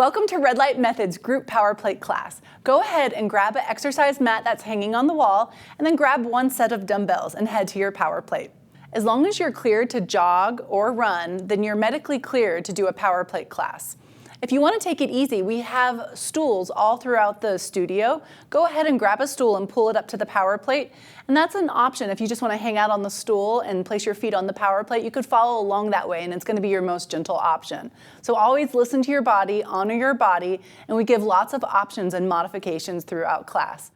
Welcome to Red Light Methods Group Power Plate class. Go ahead and grab an exercise mat that's hanging on the wall, and then grab one set of dumbbells and head to your power plate. As long as you're cleared to jog or run, then you're medically cleared to do a power plate class. If you want to take it easy, we have stools all throughout the studio. Go ahead and grab a stool and pull it up to the power plate. And that's an option. If you just want to hang out on the stool and place your feet on the power plate, you could follow along that way, and it's going to be your most gentle option. So always listen to your body, honor your body, and we give lots of options and modifications throughout class.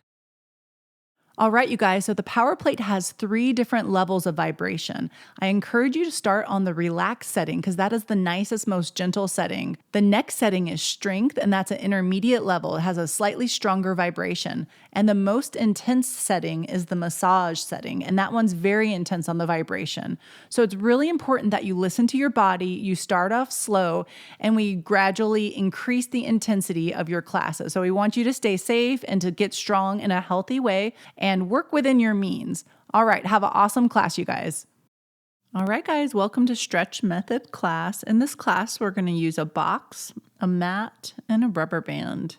All right, you guys, so the power plate has 3 different levels of vibration. I encourage you to start on the relaxed setting because that is the nicest, most gentle setting. The next setting is strength, and that's an intermediate level. It has a slightly stronger vibration. And the most intense setting is the massage setting, and that one's very intense on the vibration. So it's really important that you listen to your body, you start off slow, and we gradually increase the intensity of your classes. So we want you to stay safe and to get strong in a healthy way and work within your means. All right, have an awesome class, you guys. All right, guys, welcome to Stretch Method class. In this class, we're going to use a box, a mat, and a rubber band.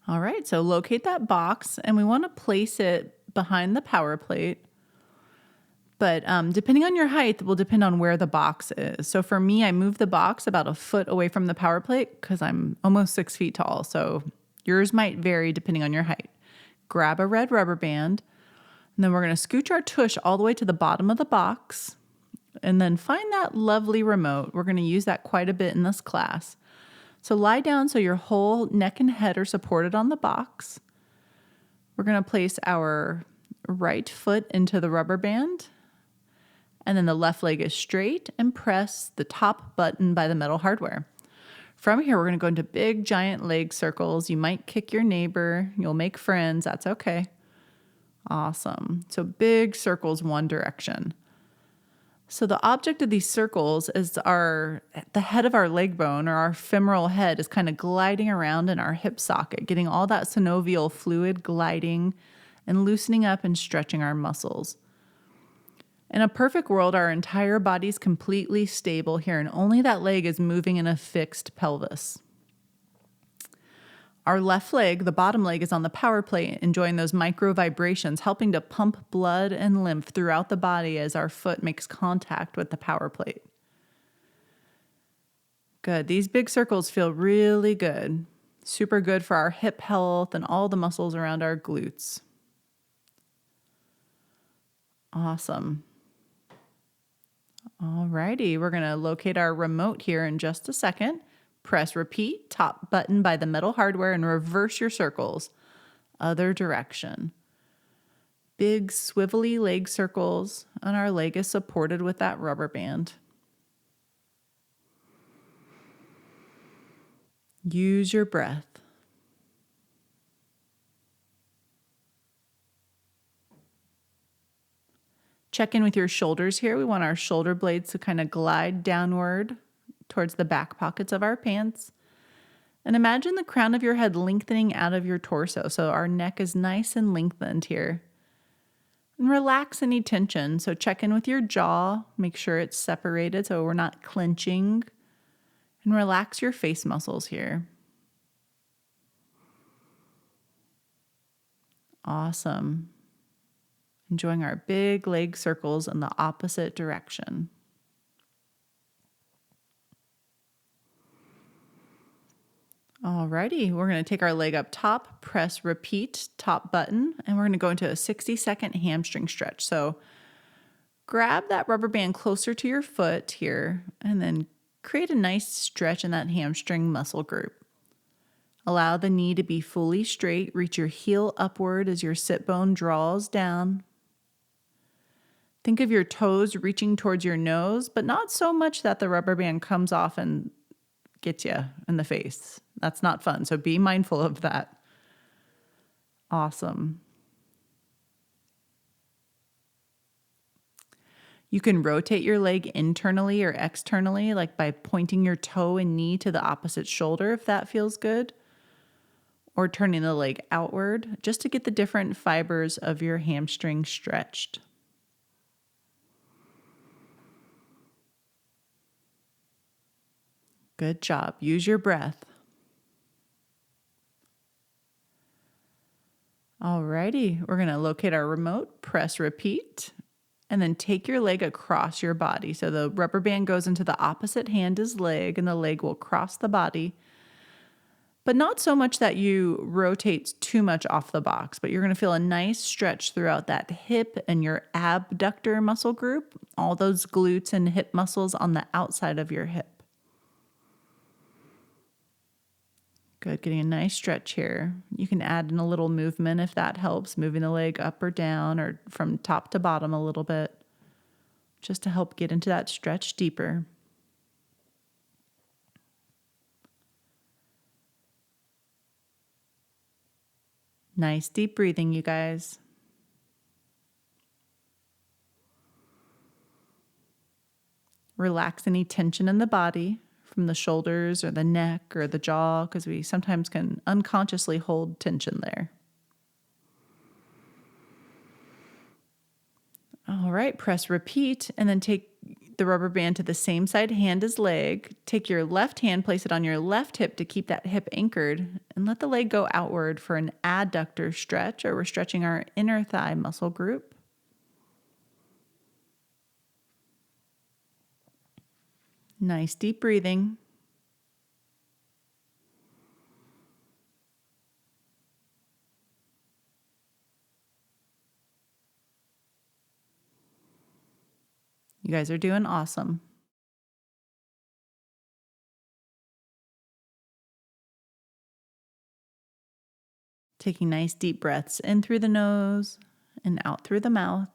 All right, so locate that box, and we want to place it behind the power plate. But depending on your height will depend on where the box is. So for me, I moved the box about a foot away from the power plate because I'm almost 6 feet tall. So yours might vary depending on your height. Grab a red rubber band, and then we're going to scooch our tush all the way to the bottom of the box, and then find that lovely remote. We're going to use that quite a bit in this class. So lie down so your whole neck and head are supported on the box. We're going to place our right foot into the rubber band, and then the left leg is straight, and press the top button by the metal hardware. From here, we're going to go into big, giant leg circles. You might kick your neighbor. You'll make friends. That's okay. Awesome. So big circles one direction. So the object of these circles is the head of our leg bone, or our femoral head, is kind of gliding around in our hip socket, getting all that synovial fluid gliding and loosening up and stretching our muscles. In a perfect world, our entire body's completely stable here, and only that leg is moving in a fixed pelvis. Our left leg, the bottom leg, is on the power plate, enjoying those micro vibrations, helping to pump blood and lymph throughout the body as our foot makes contact with the power plate. Good. These big circles feel really good. Super good for our hip health and all the muscles around our glutes. Awesome. Alrighty, we're going to locate our remote here in just a second. Press repeat, top button by the metal hardware, and reverse your circles. Other direction. Big swivelly leg circles, and our leg is supported with that rubber band. Use your breath. Check in with your shoulders here. We want our shoulder blades to kind of glide downward towards the back pockets of our pants. And imagine the crown of your head lengthening out of your torso, so our neck is nice and lengthened here. And relax any tension. So check in with your jaw. Make sure it's separated so we're not clenching. And relax your face muscles here. Awesome. Enjoying our big leg circles in the opposite direction. Alrighty, we're going to take our leg up top, press repeat, top button, and we're going to go into a 60-second hamstring stretch. So grab that rubber band closer to your foot here, and then create a nice stretch in that hamstring muscle group. Allow the knee to be fully straight. Reach your heel upward as your sit bone draws down. Think of your toes reaching towards your nose, but not so much that the rubber band comes off and gets you in the face. That's not fun, so be mindful of that. Awesome. You can rotate your leg internally or externally, like by pointing your toe and knee to the opposite shoulder if that feels good, or turning the leg outward just to get the different fibers of your hamstring stretched. Good job. Use your breath. Alrighty, we're gonna locate our remote, press repeat, and then take your leg across your body. So the rubber band goes into the opposite hand as leg, and the leg will cross the body, but not so much that you rotate too much off the box, but you're gonna feel a nice stretch throughout that hip and your abductor muscle group, all those glutes and hip muscles on the outside of your hip. Good, getting a nice stretch here. You can add in a little movement if that helps, moving the leg up or down or from top to bottom a little bit, just to help get into that stretch deeper. Nice deep breathing, you guys. Relax any tension in the body from the shoulders or the neck or the jaw, because we sometimes can unconsciously hold tension there. All right, press repeat, and then take the rubber band to the same side hand as leg. Take your left hand, place it on your left hip to keep that hip anchored, and let the leg go outward for an adductor stretch, or we're stretching our inner thigh muscle group. Nice deep breathing. You guys are doing awesome. Taking nice deep breaths in through the nose and out through the mouth.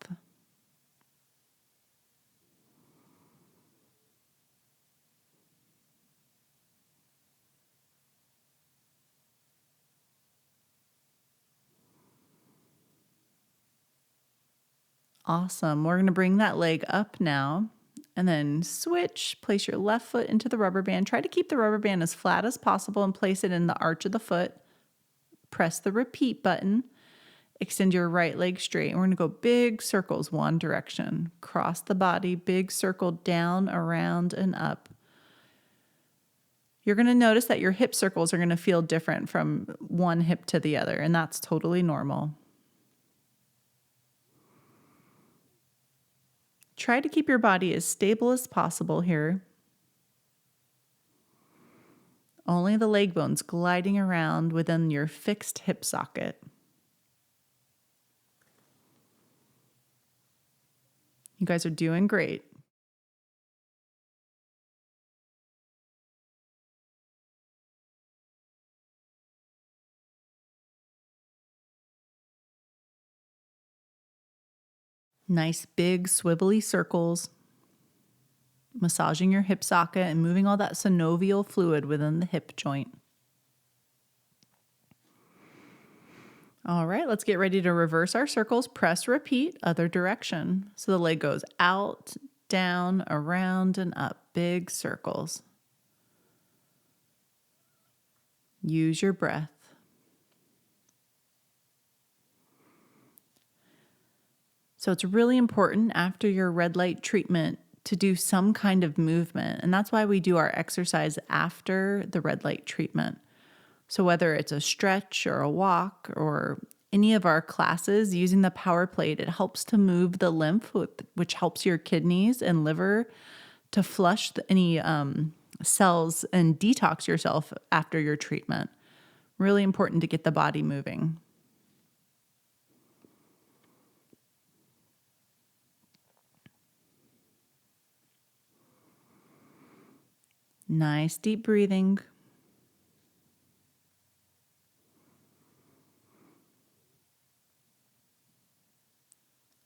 Awesome. We're going to bring that leg up now and then switch. Place your left foot into the rubber band. Try to keep the rubber band as flat as possible and place it in the arch of the foot. Press the repeat button. Extend your right leg straight. And we're going to go big circles one direction. Cross the body, big circle down, around, and up. You're going to notice that your hip circles are going to feel different from one hip to the other, and that's totally normal. Try to keep your body as stable as possible here. Only the leg bones gliding around within your fixed hip socket. You guys are doing great. Nice big swivelly circles. Massaging your hip socket and moving all that synovial fluid within the hip joint. All right, let's get ready to reverse our circles. Press repeat, other direction. So the leg goes out, down, around, and up. Big circles. Use your breath. So it's really important after your red light treatment to do some kind of movement. And that's why we do our exercise after the red light treatment. So whether it's a stretch or a walk or any of our classes using the power plate, it helps to move the lymph, which helps your kidneys and liver to flush any cells and detox yourself after your treatment. Really important to get the body moving. Nice deep breathing.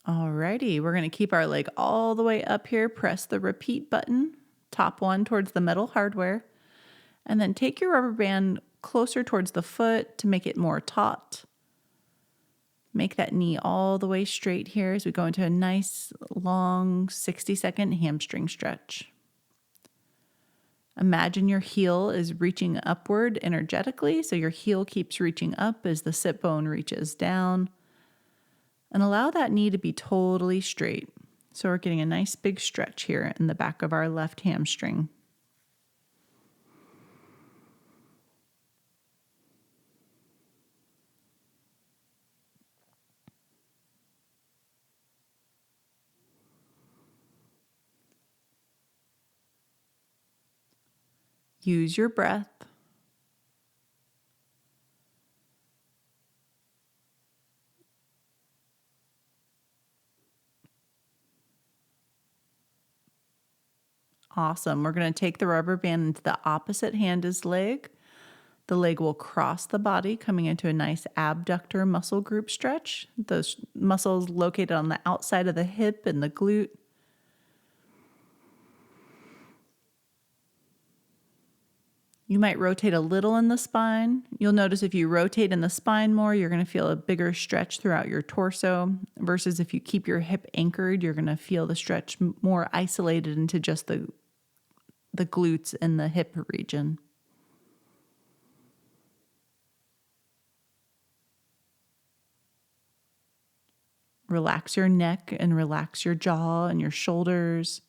Alrighty, we're going to keep our leg all the way up here. Press the repeat button, top one towards the metal hardware, and then take your rubber band closer towards the foot to make it more taut. Make that knee all the way straight here as we go into a nice long 60-second hamstring stretch. Imagine your heel is reaching upward energetically, so your heel keeps reaching up as the sit bone reaches down. And allow that knee to be totally straight. So we're getting a nice big stretch here in the back of our left hamstring. Use your breath. Awesome. We're going to take the rubber band into the opposite hand as leg. The leg will cross the body, coming into a nice abductor muscle group stretch. Those muscles located on the outside of the hip and the glute. You might rotate a little in the spine. You'll notice if you rotate in the spine more, you're going to feel a bigger stretch throughout your torso, versus if you keep your hip anchored, you're going to feel the stretch more isolated into just the glutes and the hip region. Relax your neck and relax your jaw and your shoulders.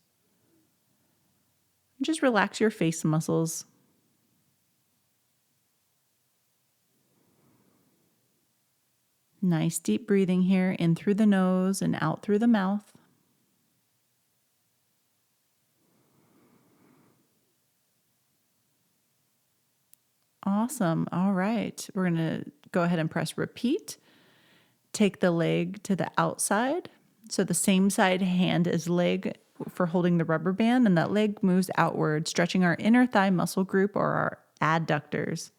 Just relax your face muscles. Nice deep breathing here, in through the nose and out through the mouth. Awesome. All right. We're going to go ahead and press repeat. Take the leg to the outside. So the same side hand as leg for holding the rubber band, and that leg moves outward, stretching our inner thigh muscle group or our adductors.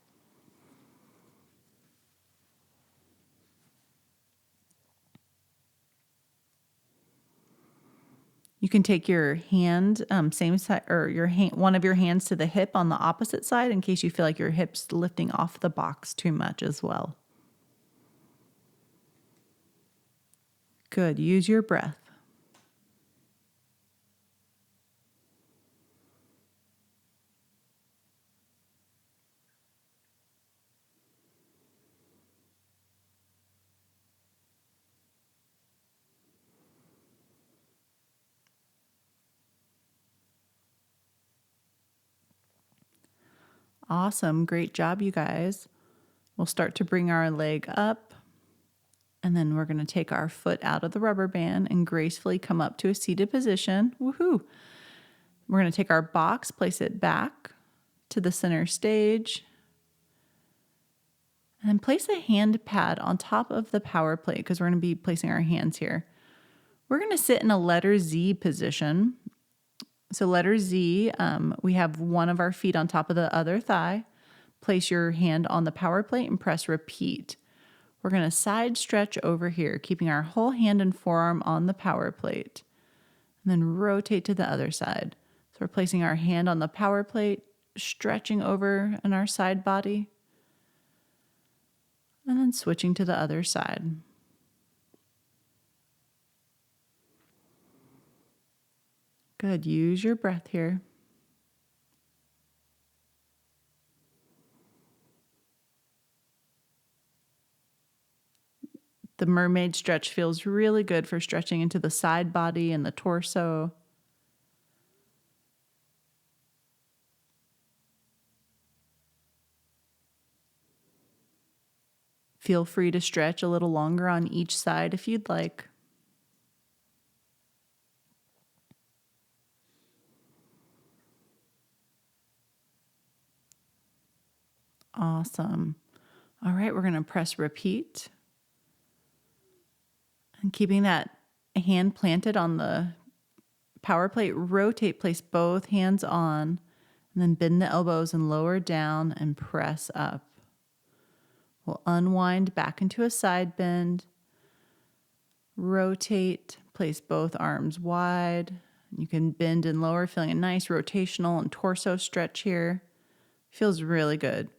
You can take your hand, same side, or your hand, one of your hands to the hip on the opposite side in case you feel like your hip's lifting off the box too much as well. Good. Use your breath. Awesome. Great job, you guys. We'll start to bring our leg up, and then we're going to take our foot out of the rubber band and gracefully come up to a seated position. Woohoo! We're going to take our box, place it back to the center stage, and then place a hand pad on top of the power plate because we're going to be placing our hands here. We're going to sit in a letter Z position. So letter Z, we have one of our feet on top of the other thigh. Place your hand on the power plate and press repeat. We're going to side stretch over here, keeping our whole hand and forearm on the power plate. And then rotate to the other side. So we're placing our hand on the power plate, stretching over in our side body, and then switching to the other side. Good. Use your breath here. The mermaid stretch feels really good for stretching into the side body and the torso. Feel free to stretch a little longer on each side if you'd like. Awesome. All right, we're going to press repeat. And keeping that hand planted on the power plate, rotate, place both hands on, and then bend the elbows and lower down and press up. We'll unwind back into a side bend, rotate, place both arms wide. You can bend and lower, feeling a nice rotational and torso stretch here. Feels really good.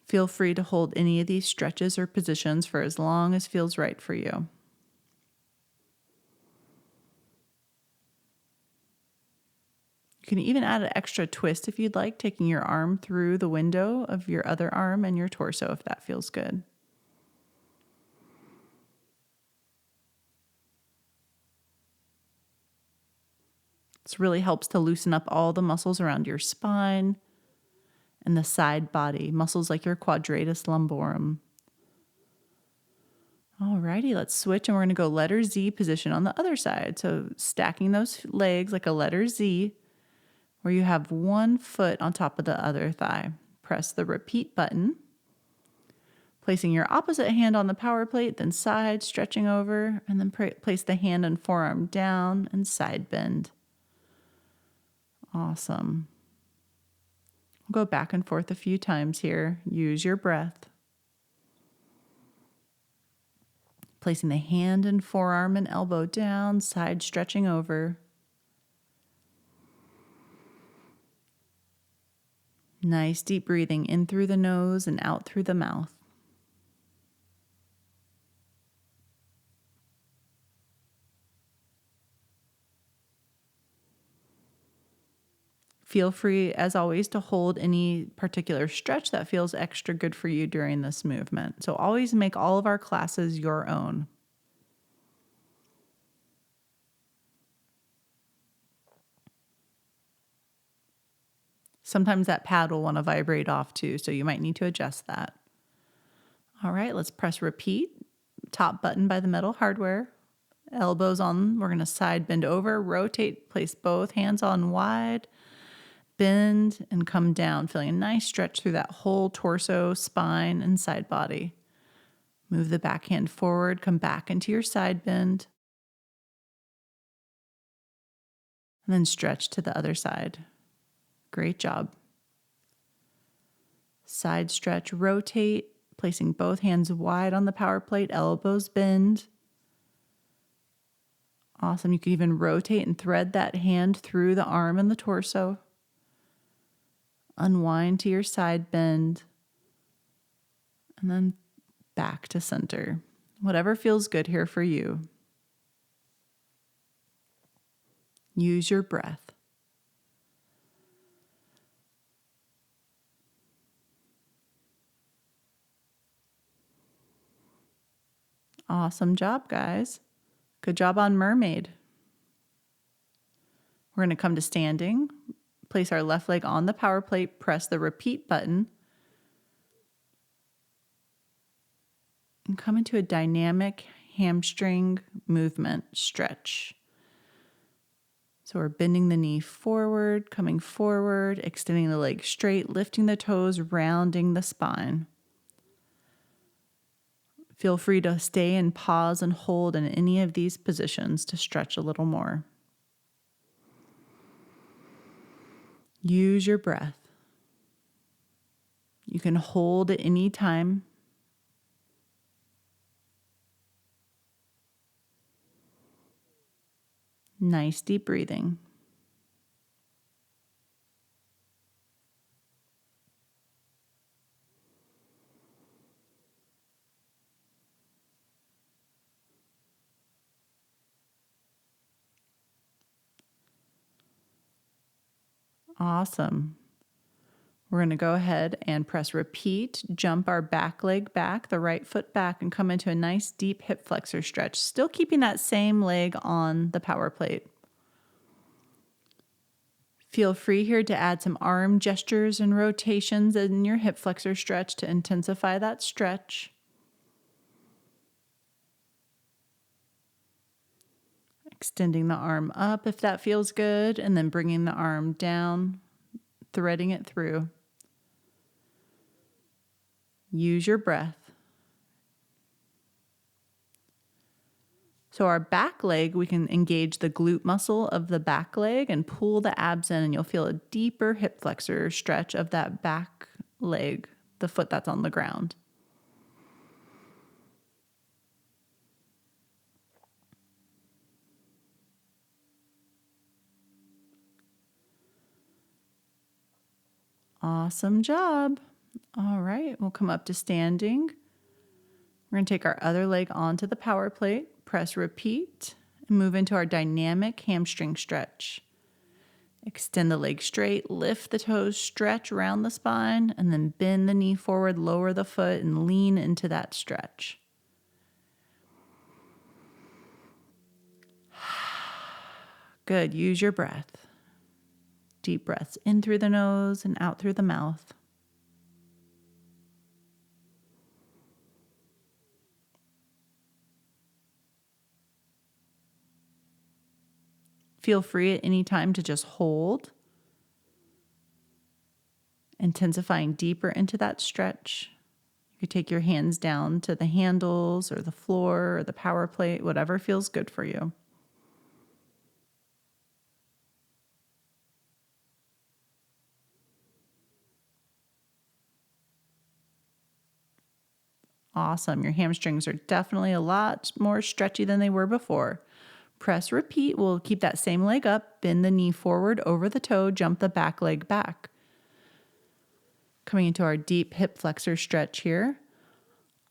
Feel free to hold any of these stretches or positions for as long as feels right for you. You can even add an extra twist if you'd like, taking your arm through the window of your other arm and your torso if that feels good. This really helps to loosen up all the muscles around your spine and the side body, muscles like your quadratus lumborum. Alrighty, let's switch and we're going to go letter Z position on the other side. So stacking those legs like a letter Z. where you have one foot on top of the other thigh. Press the repeat button, placing your opposite hand on the power plate, then side, stretching over, and then place the hand and forearm down and side bend. Awesome. Go back and forth a few times here. Use your breath. Placing the hand and forearm and elbow down, side stretching over. Nice deep breathing in through the nose and out through the mouth. Feel free, as always, to hold any particular stretch that feels extra good for you during this movement. So always make all of our classes your own. Sometimes that pad will want to vibrate off too, so you might need to adjust that. All right, let's press repeat. Top button by the metal hardware. Elbows on, we're going to side bend over, rotate, place both hands on wide, bend and come down, feeling a nice stretch through that whole torso, spine, and side body. Move the back hand forward, come back into your side bend, and then stretch to the other side. Great job. Side stretch, rotate, placing both hands wide on the power plate, elbows bend. Awesome. You can even rotate and thread that hand through the arm and the torso. Unwind to your side bend, and then back to center. Whatever feels good here for you. Use your breath. Awesome job, guys. Good job on mermaid. We're going to come to standing. Place our left leg on the power plate, press the repeat button, and come into a dynamic hamstring movement stretch. So we're bending the knee forward, coming forward, extending the leg straight, lifting the toes, rounding the spine. Feel free to stay and pause and hold in any of these positions to stretch a little more. Use your breath. You can hold at any time. Nice deep breathing. Awesome. We're going to go ahead and press repeat, jump our back leg back, the right foot back, and come into a nice deep hip flexor stretch, still keeping that same leg on the power plate. Feel free here to add some arm gestures and rotations in your hip flexor stretch to intensify that stretch. Extending the arm up if that feels good, and then bringing the arm down, threading it through. Use your breath. So our back leg, we can engage the glute muscle of the back leg and pull the abs in, and you'll feel a deeper hip flexor stretch of that back leg, the foot that's on the ground. Awesome job. All right, we'll come up to standing. We're going to take our other leg onto the power plate, press repeat, and move into our dynamic hamstring stretch. Extend the leg straight, lift the toes, stretch around the spine, and then bend the knee forward, lower the foot, and lean into that stretch. Good. Use your breath. Deep breaths in through the nose and out through the mouth. Feel free at any time to just hold. intensifying deeper into that stretch. You could take your hands down to the handles or the floor or the power plate, whatever feels good for you. Awesome. Your hamstrings are definitely a lot more stretchy than they were before. Press repeat. We'll keep that same leg up, bend the knee forward over the toe, jump the back leg back. Coming into our deep hip flexor stretch here.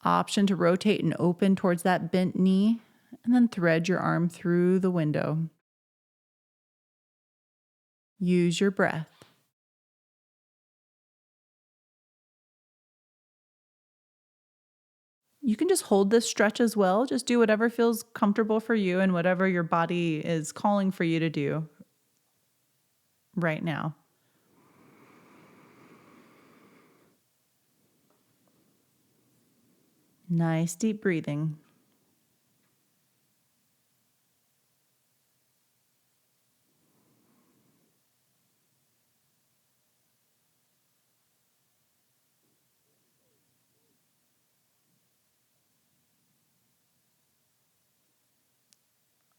Option to rotate and open towards that bent knee, and then thread your arm through the window. Use your breath. You can just hold this stretch as well. Just do whatever feels comfortable for you and whatever your body is calling for you to do right now. Nice deep breathing.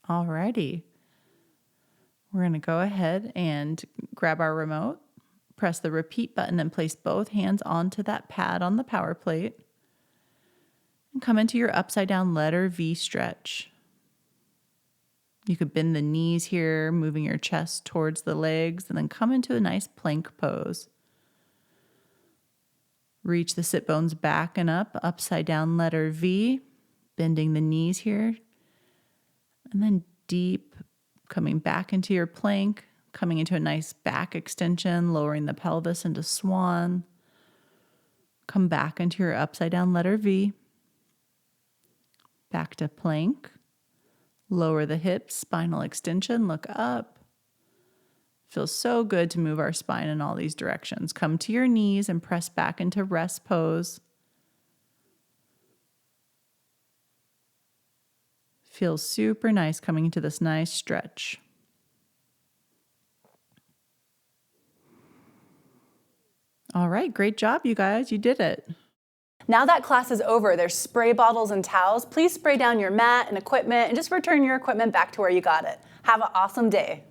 Alrighty. We're going to go ahead and grab our remote, press the repeat button, and place both hands onto that pad on the power plate. And come into your upside down letter V stretch. You could bend the knees here, moving your chest towards the legs, and then come into a nice plank pose. Reach the sit bones back and up, upside down letter V, bending the knees here. And then deep, coming back into your plank, coming into a nice back extension, lowering the pelvis into swan. Come back into your upside down letter V. Back to plank. Lower the hips, spinal extension, look up. Feels so good to move our spine in all these directions. Come to your knees and press back into rest pose. Feels super nice coming into this nice stretch. All right, great job, you guys. You did it. Now that class is over, there's spray bottles and towels. Please spray down your mat and equipment and just return your equipment back to where you got it. Have an awesome day.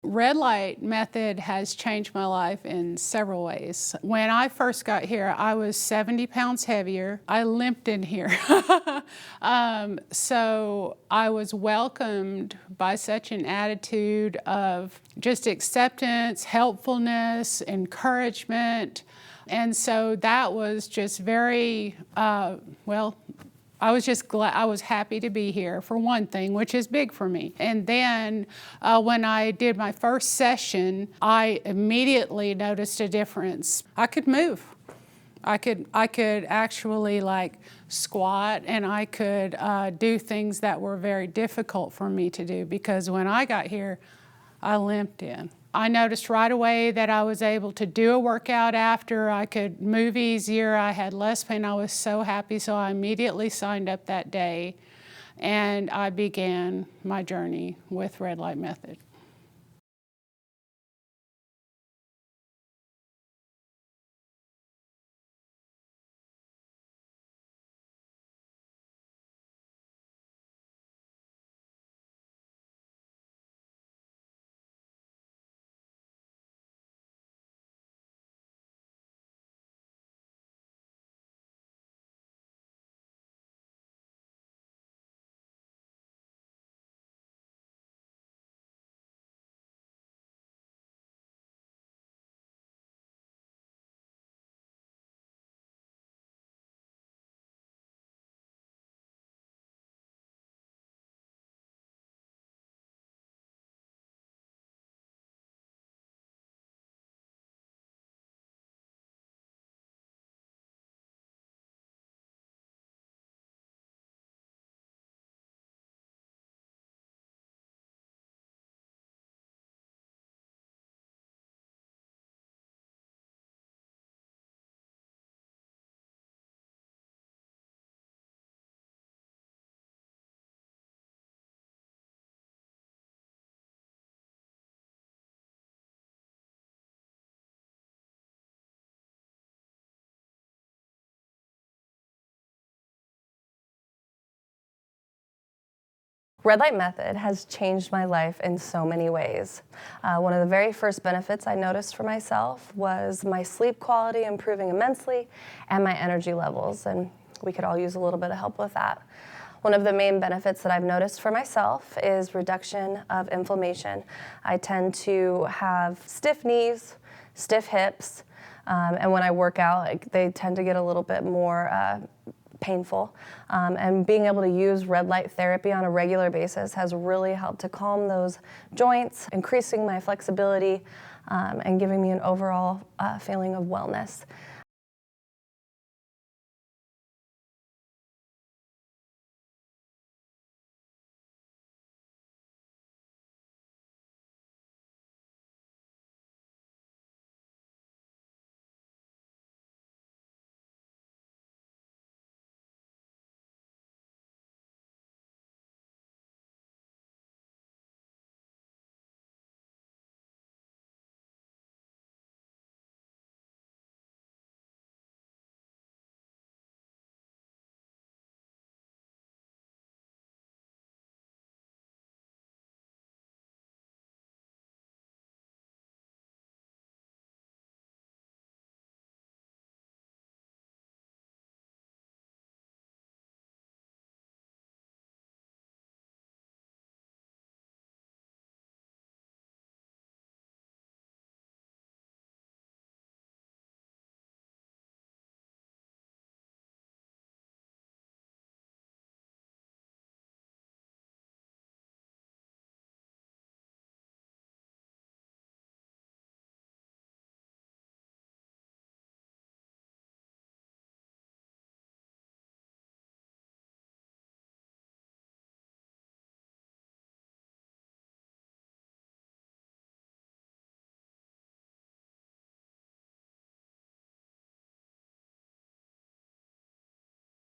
Red light method has changed my life in several ways. When I first got here, I was 70 pounds heavier. I limped in here. So I was welcomed by such an attitude of just acceptance, helpfulness, encouragement. And so that was just very, I was just glad, I was happy to be here, for one thing, which is big for me. And then when I did my first session, I immediately noticed a difference. I could move. I could actually like squat, and I could do things that were very difficult for me to do, because when I got here, I limped in. I noticed right away that I was able to do a workout after. I could move easier. I had less pain. I was so happy, so I immediately signed up that day, and I began my journey with Red Light Method. Red Light Method has changed my life in so many ways. One of the very first benefits I noticed for myself was my sleep quality improving immensely and my energy levels, and we could all use a little bit of help with that. One of the main benefits that I've noticed for myself is reduction of inflammation. I tend to have stiff knees, stiff hips, and when I work out, they tend to get a little bit more painful. And being able to use red light therapy on a regular basis has really helped to calm those joints, increasing my flexibility, and giving me an overall feeling of wellness.